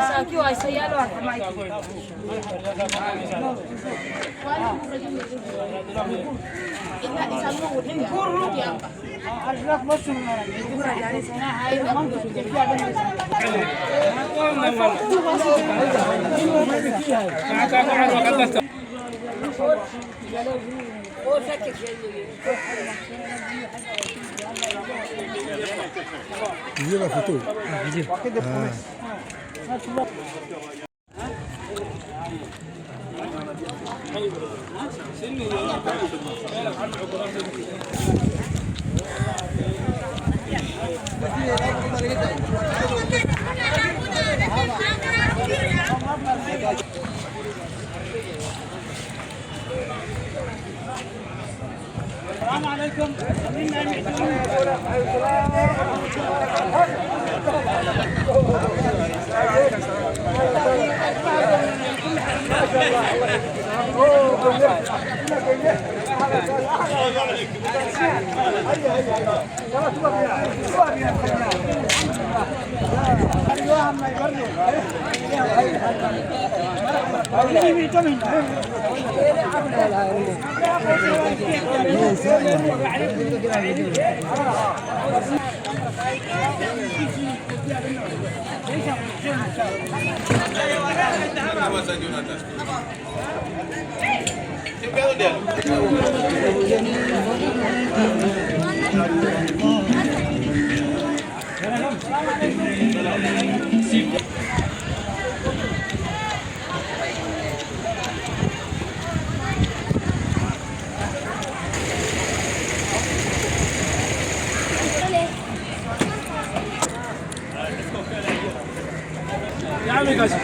ساكي واي سيالو حماي Video la photo. Video. السلام عليكم. يا عمي قاسم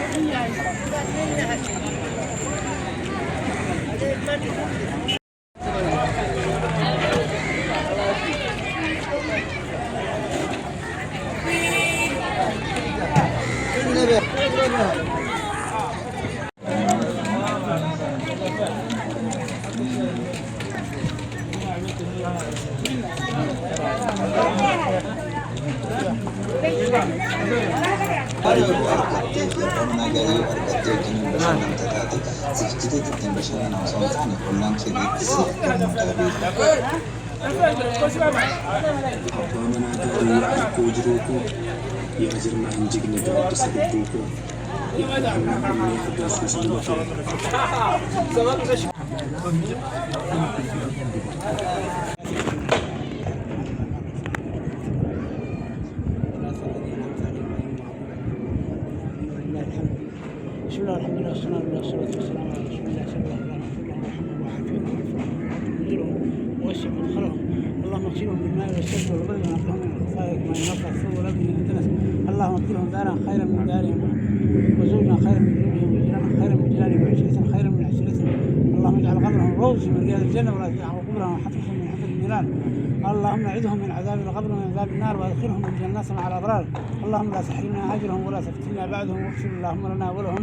بسم الله الحمد لله والصلاة والسلام على رسول الله صلى الله عليه وسلم وحفظهم ووسع مدخلهم اللهم اغسلهم بالماء والثلج والبرد ونقهم من الخطايا كما ينقى الثوب والابن من الدنس اللهم ادخلهم دارا خيرا من دارهم وزوجا خيرا من زوجهم وجيرانا خيرا من جيرانهم وعشيرة خيرا من عشيرتهم اللهم اجعل قبرهم روض من رياض الجنة ولا تجعل قبورهم حفرة من حفر النيران اللهم اعذهم من عذاب القبر ومن عذاب النار وادخلهم الجنة مع الابرار اللهم لا تحرمنا اجرهم ولا تفتنا بعدهم واغفر اللهم لنا ولهم